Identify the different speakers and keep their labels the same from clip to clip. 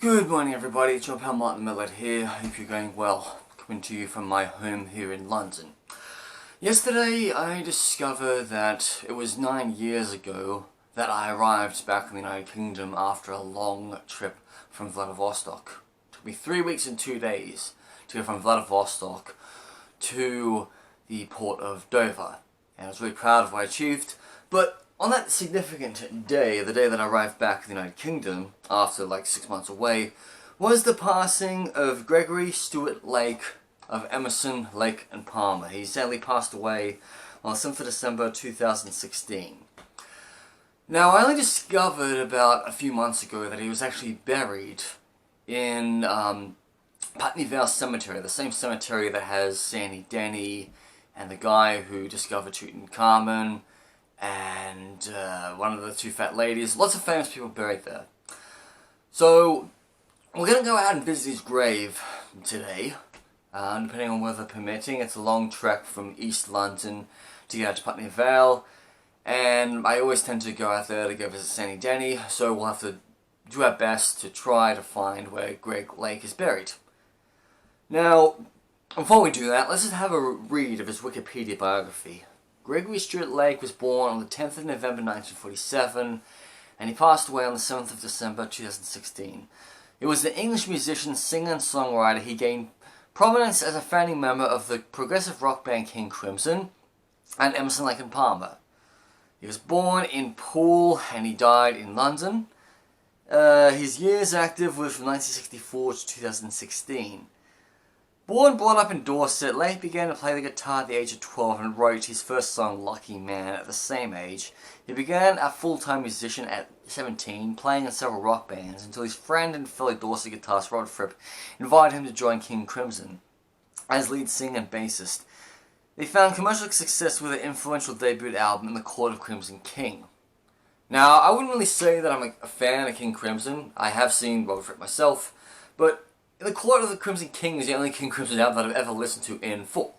Speaker 1: Good morning everybody, it's your pal Martin Metalhead here. I hope you're going well. Coming to you from my home here in London. Yesterday I discovered that it was 9 years ago that I arrived back in the United Kingdom after a long trip from Vladivostok. It took me 3 weeks and 2 days to go from Vladivostok to the port of Dover. And I was really proud of what I achieved, but on that significant day, the day that I arrived back in the United Kingdom, after like 6 months away, was the passing of Gregory Stewart Lake of Emerson, Lake and Palmer. He sadly passed away on the 7th of December 2016. Now, I only discovered about a few months ago that he was actually buried in Putney Vale Cemetery, the same cemetery that has Sandy Denny and the guy who discovered Tutankhamun, and one of the two fat ladies. Lots of famous people buried there. So, we're going to go out and visit his grave today, depending on weather permitting. It's a long trek from East London to get out to Putney Vale, and I always tend to go out there to go visit Sandy Denny, so we'll have to do our best to try to find where Greg Lake is buried. Now, before we do that, let's just have a read of his Wikipedia biography. Gregory Stewart Lake was born on the 10th of November 1947, and he passed away on the 7th of December 2016. He was an English musician, singer, and songwriter. He gained prominence as a founding member of the progressive rock band King Crimson and Emerson, Lake and Palmer. He was born in Poole, and he died in London. His years active were from 1964 to 2016. Born and brought up in Dorset, Lake began to play the guitar at the age of 12 and wrote his first song, Lucky Man, at the same age. He began a full-time musician at 17, playing in several rock bands, until his friend and fellow Dorset guitarist Rod Fripp invited him to join King Crimson as lead singer and bassist. They found commercial success with their influential debut album, In the Court of Crimson King. Now, I wouldn't really say that I'm a fan of King Crimson. I have seen Rod Fripp myself, but In the Court of the Crimson King is the only King Crimson album that I've ever listened to in full.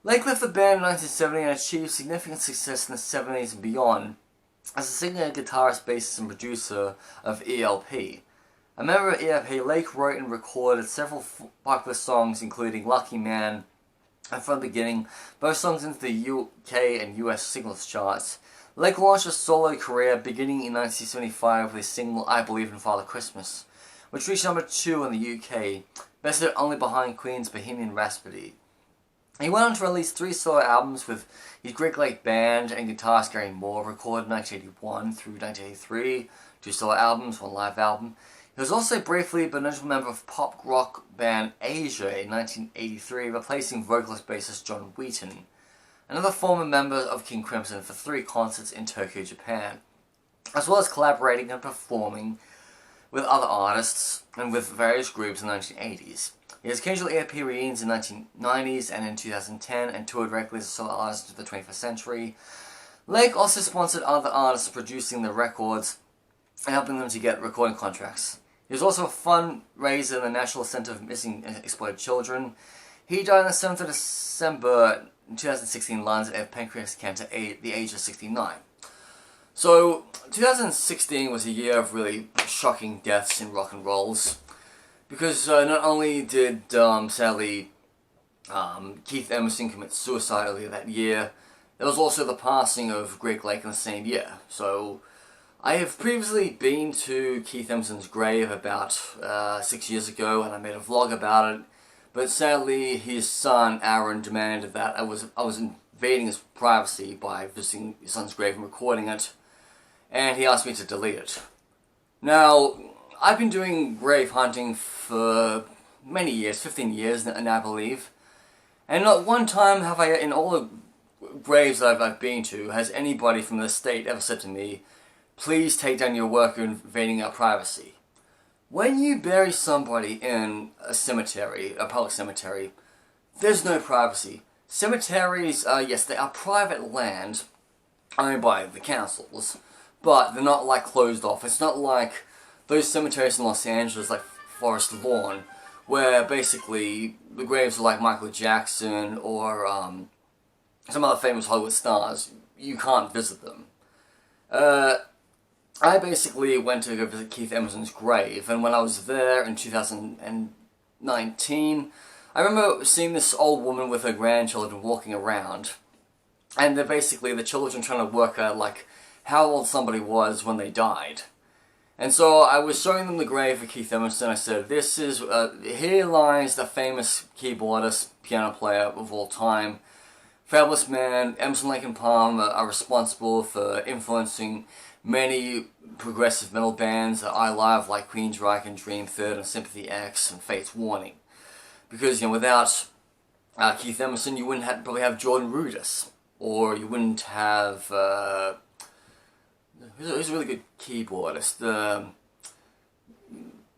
Speaker 1: Lake left the band in 1970 and achieved significant success in the 70s and beyond as a singer, guitarist, bassist, and producer of ELP. A member of ELP, Lake wrote and recorded several popular songs including Lucky Man and From the Beginning, both songs into the UK and US singles charts. Lake launched a solo career beginning in 1975 with his single I Believe in Father Christmas, which reached number 2 in the UK, bested only behind Queen's Bohemian Rhapsody. He went on to release 3 solo albums with his Greg Lake Band and guitarist Gary Moore, recorded in 1981 through 1983, 2 solo albums, 1 live album. He was also briefly but notable member of pop rock band Asia in 1983, replacing vocalist bassist John Wheaton, another former member of King Crimson, for 3 concerts in Tokyo, Japan, as well as collaborating and performing with other artists and with various groups in the 1980s. He has occasional ELP reunions in the 1990s and in 2010, and toured regularly as a solo artist into the 21st century. Lake also sponsored other artists producing their records and helping them to get recording contracts. He was also a fundraiser in the National Centre of Missing and Exploited Children. He died on the 7th of December 2016 in London of pancreatic cancer at the age of 69. So, 2016 was a year of really shocking deaths in rock and rolls, because not only did, sadly, Keith Emerson commit suicide earlier that year, there was also the passing of Greg Lake in the same year. So, I have previously been to Keith Emerson's grave about 6 years ago, and I made a vlog about it, but sadly his son, Aaron, demanded that I was invading his privacy by visiting his son's grave and recording it, and he asked me to delete it. Now, I've been doing grave hunting for many years, 15 years now I believe, and not one time have I, in all the graves that I've been to, has anybody from the state ever said to me, please take down your work, you're invading our privacy. When you bury somebody in a cemetery, a public cemetery, there's no privacy. Cemeteries, yes, they are private land owned by the councils, but they're not like closed off. It's not like those cemeteries in Los Angeles, like Forest Lawn, where basically the graves are like Michael Jackson or some other famous Hollywood stars. You can't visit them. I basically went to go visit Keith Emerson's grave, and when I was there in 2019, I remember seeing this old woman with her grandchildren walking around, and they're basically the children trying to work out, like, how old somebody was when they died. And so I was showing them the grave of Keith Emerson. I said, this is, here lies the famous keyboardist, piano player of all time. Fabulous man. Emerson, Lake and Palm are responsible for influencing many progressive metal bands that I love, like Queensryche and Dream Theater and Sympathy X and Fate's Warning. Because, you know, without Keith Emerson, you wouldn't probably have Jordan Rudess. Or you wouldn't have... who's a really good keyboardist?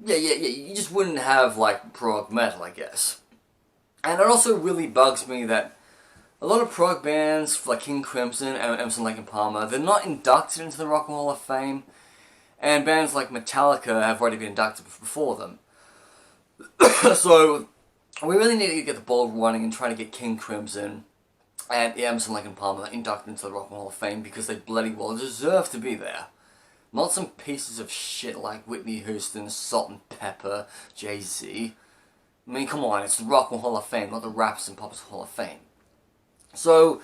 Speaker 1: Yeah, you just wouldn't have, like, prog metal, I guess. And it also really bugs me that a lot of prog bands, like King Crimson and Emerson, Lake and Palmer, they're not inducted into the Rock and Roll Hall of Fame, and bands like Metallica have already been inducted before them. So, we really need to get the ball running and try to get King Crimson and Emerson, Lake and Palmer inducted into the Rock and Roll Hall of Fame because they bloody well deserve to be there. Not some pieces of shit like Whitney Houston, Salt and Pepper, Jay-Z. I mean, come on, it's the Rock and Roll Hall of Fame, not the Rappers and Poppers Hall of Fame. So,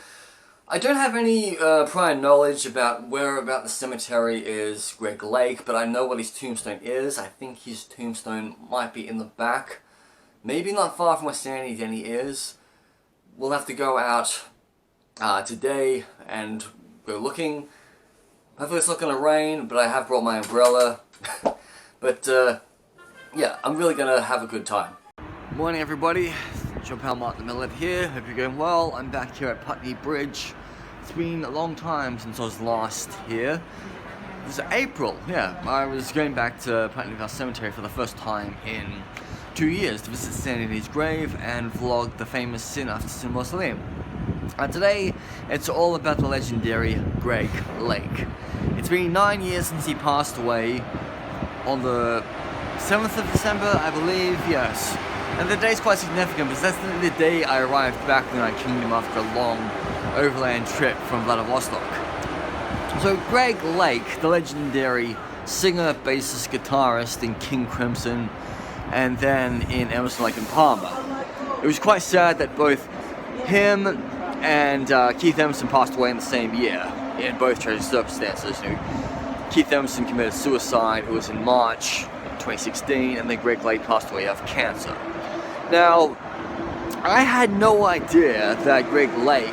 Speaker 1: I don't have any prior knowledge about where about the cemetery is Greg Lake, but I know what his tombstone is. I think his tombstone might be in the back. Maybe not far from where Sandy Denny is. We'll have to go out today and go looking. Hopefully it's not going to rain, but I have brought my umbrella. But, yeah, I'm really going to have a good time. Morning, everybody. John Pal Martin Metalhead here. Hope you're going well. I'm back here at Putney Bridge. It's been a long time since I was last here. It was April, yeah. I was going back to Putney Vale Cemetery for the first time in 2 years to visit Sandy Denny's grave and vlog the famous Sin After Sin Mausoleum. Today, it's all about the legendary Greg Lake. It's been 9 years since he passed away on the 7th of December, I believe, yes. And the day's quite significant because that's the day I arrived back in the United Kingdom after a long overland trip from Vladivostok. So Greg Lake, the legendary singer, bassist, guitarist in King Crimson, and then in Emerson, Lake and Palmer. It was quite sad that both him and Keith Emerson passed away in the same year, in both tragic circumstances. You know, Keith Emerson committed suicide, it was in March 2016, and then Greg Lake passed away of cancer. Now, I had no idea that Greg Lake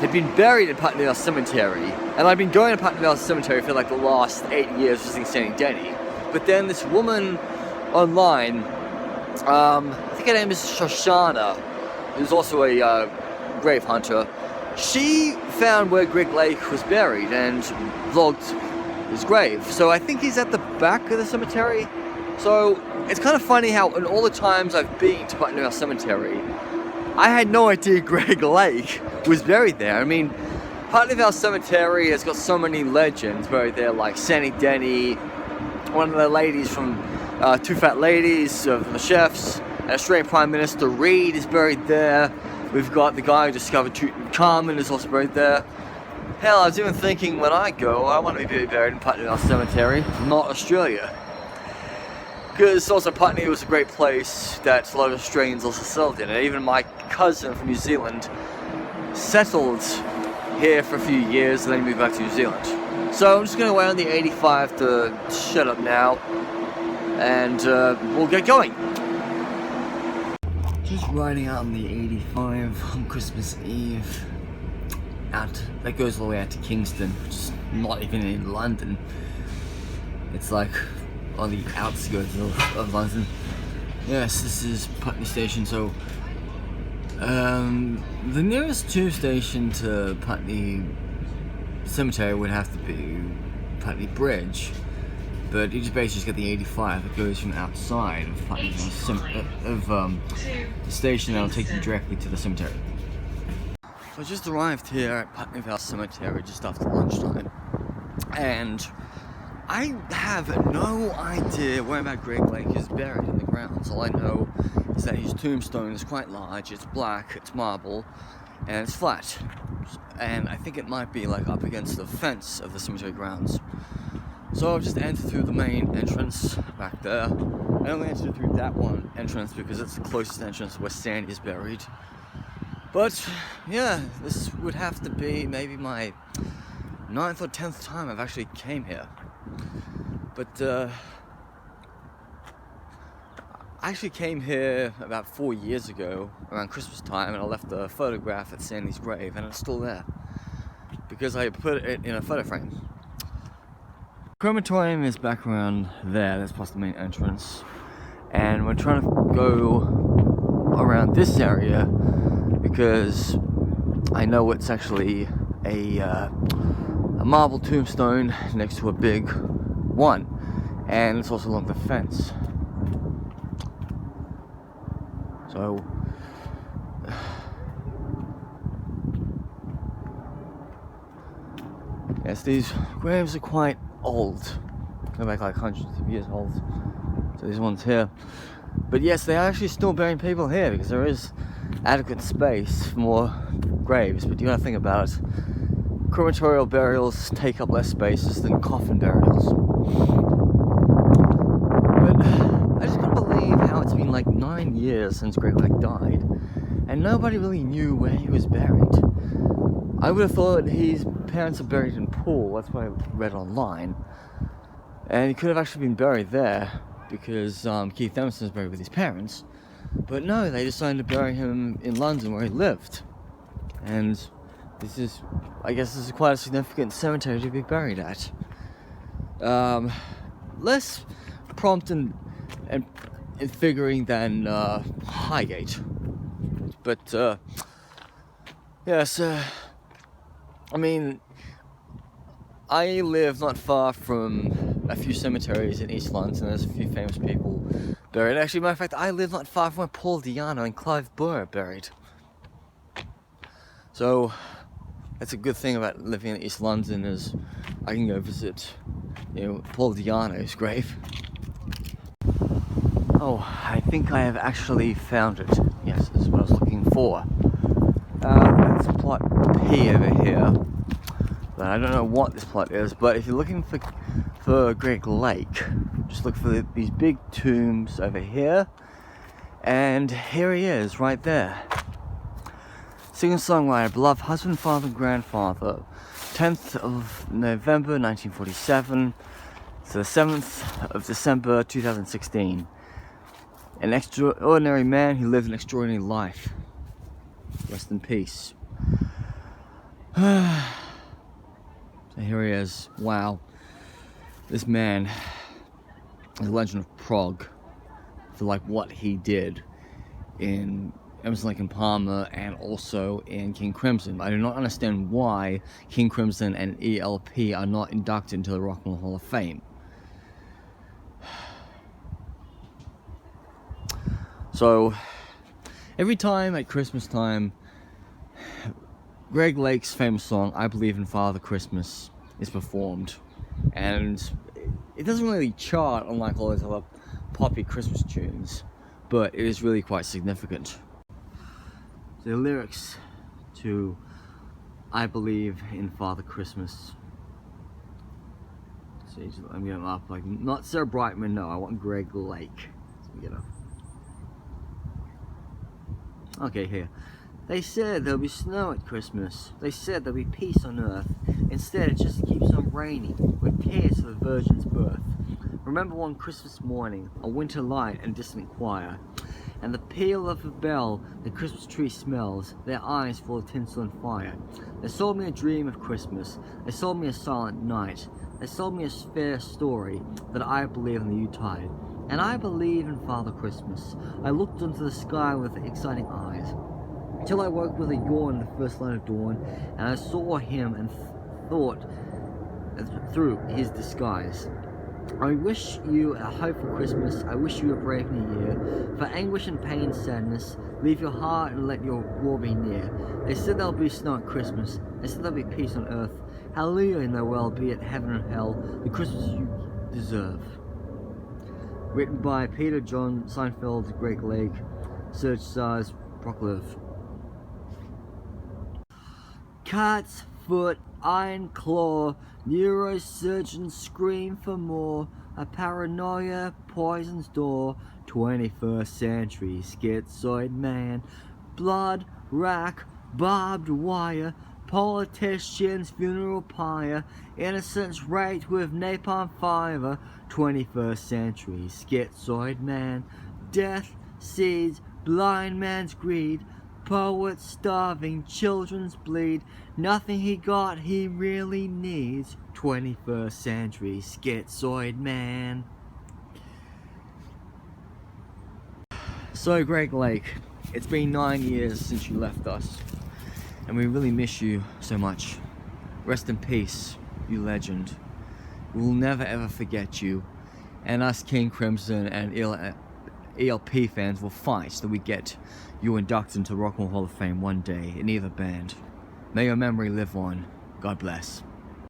Speaker 1: had been buried in Putney Vale Cemetery, and I've been going to Putney Vale Cemetery for like the last 8 years visiting Sandy Denny. But then this woman online, I think her name is Sharona, who's also a grave hunter, she found where Greg Lake was buried and vlogged his grave. So I think he's at the back of the cemetery. So it's kind of funny how in all the times I've been to Putney Vale Cemetery, I had no idea Greg Lake was buried there. I mean, Putney Vale Cemetery has got so many legends buried there, like Sandy Denny, one of the ladies from Two Fat Ladies, the chefs, Australian Prime Minister Reid is buried there. We've got the guy who discovered Tutankhamun is also buried there. Hell, I was even thinking when I go, I want to be buried in Putney Vale Cemetery, not Australia. Because also Putney was a great place that a lot of Australians also settled in. And even my cousin from New Zealand settled here for a few years and then moved back to New Zealand. So I'm just going to wait on the 85 to shut up now. And we'll get going. Just riding out on the 85 on Christmas Eve. That goes all the way out to Kingston, which is not even in London. It's like on the outskirts of London. Yes, this is Putney Station, so the nearest tube station to Putney Cemetery would have to be Putney Bridge, but you just basically get the 85 that goes from outside of Putney the station that'll take you directly to the cemetery. So I just arrived here at Putney Vale Cemetery just after lunchtime, and I have no idea where about Greg Lake is buried in the grounds. All I know is that his tombstone is quite large, it's black, it's marble, and it's flat. And I think it might be like up against the fence of the cemetery grounds. So I've just entered through the main entrance back there. I only entered through that one entrance because it's the closest entrance where Sandy is buried. But yeah, this would have to be maybe my 9th or 10th time I've actually came here. But I actually came here about 4 years ago around Christmas time, and I left a photograph at Sandy's grave, and it's still there because I put it in a photo frame. Crematorium is back around there, that's past the main entrance, and we're trying to go around this area because I know it's actually a marble tombstone next to a big one, and it's also along the fence. So yes, these graves are quite old. Go back like hundreds of years old. So these ones here. But yes, they are actually still burying people here because there is adequate space for more graves. But you gotta think about it. Crematorial burials take up less spaces than coffin burials. But I just can't believe how it's been like 9 years since Greg Lake died, and nobody really knew where he was buried. I would have thought his parents are buried in Poole, that's what I read online. And he could have actually been buried there because Keith Emerson is buried with his parents. But no, they decided to bury him in London where he lived. And this is, I guess this is quite a significant cemetery to be buried at. Less prompt and figuring than Highgate. But yes, I mean, I live not far from a few cemeteries in East London. There's a few famous people buried. Actually, matter of fact, I live not far from where Paul Diano and Clive Burr are buried. So that's a good thing about living in East London, is I can go visit, Paul Diano's grave. Oh, I think I have actually found it. Yes, this is what I was looking for. That's plot P over here. But I don't know what this plot is, but if you're looking for Greg Lake, just look for these big tombs over here. And here he is, right there. Singer-songwriter, beloved husband, father, grandfather. 10th of November 1947 to the 7th of December 2016. An extraordinary man who lived an extraordinary life. Rest in peace. So here he is. Wow. This man is a legend of Prague for like what he did in Emerson, Lake and Palmer, and also in King Crimson. I do not understand why King Crimson and ELP are not inducted into the Rock and Roll Hall of Fame. So, every time at Christmas time, Greg Lake's famous song, I Believe in Father Christmas, is performed. And it doesn't really chart unlike all those other poppy Christmas tunes, but it is really quite significant. The lyrics to I Believe in Father Christmas. See, I'm getting up like, not Sarah Brightman, no, I want Greg Lake. Let me get up. Okay, here. They said there'll be snow at Christmas. They said there'll be peace on earth. Instead, it just keeps on raining, with tears for the Virgin's birth. Remember one Christmas morning, a winter light and distant choir, and the peal of a bell the Christmas tree smells, their eyes full of tinsel and fire. They sold me a dream of Christmas. They sold me a silent night. They sold me a fair story that I believe in the Yuletide. And I believe in Father Christmas. I looked into the sky with exciting eyes, till I woke with a yawn in the first light of dawn, and I saw him and thought through his disguise. I wish you a hopeful Christmas. I wish you a brave new year. For anguish and pain and sadness, leave your heart and let your war be near. They said there'll be snow at Christmas. They said there'll be peace on earth. Hallelujah, Noel, be it heaven or hell, the Christmas you deserve. Written by Peter John Seinfeld, Greg Lake, Serge Sars, Brocklev. Cat's foot
Speaker 2: iron claw. Neurosurgeons scream for more. A paranoia poisons door. 21st century schizoid man. Blood, rack, barbed wire. Politicians' funeral pyre. Innocents raked with napalm fiber. 21st century schizoid man. Death seeds blind man's greed. Poets starving, children's bleed. Nothing he got he really needs. 21st century schizoid man. So Greg Lake, it's been 9 years since you left us, and we really miss you so much. Rest in peace, you legend. We will never ever forget you, and us King Crimson and ELP fans will fight so that we get you inducted into Rock and Roll Hall of Fame one day in either band. May your memory live on. God bless.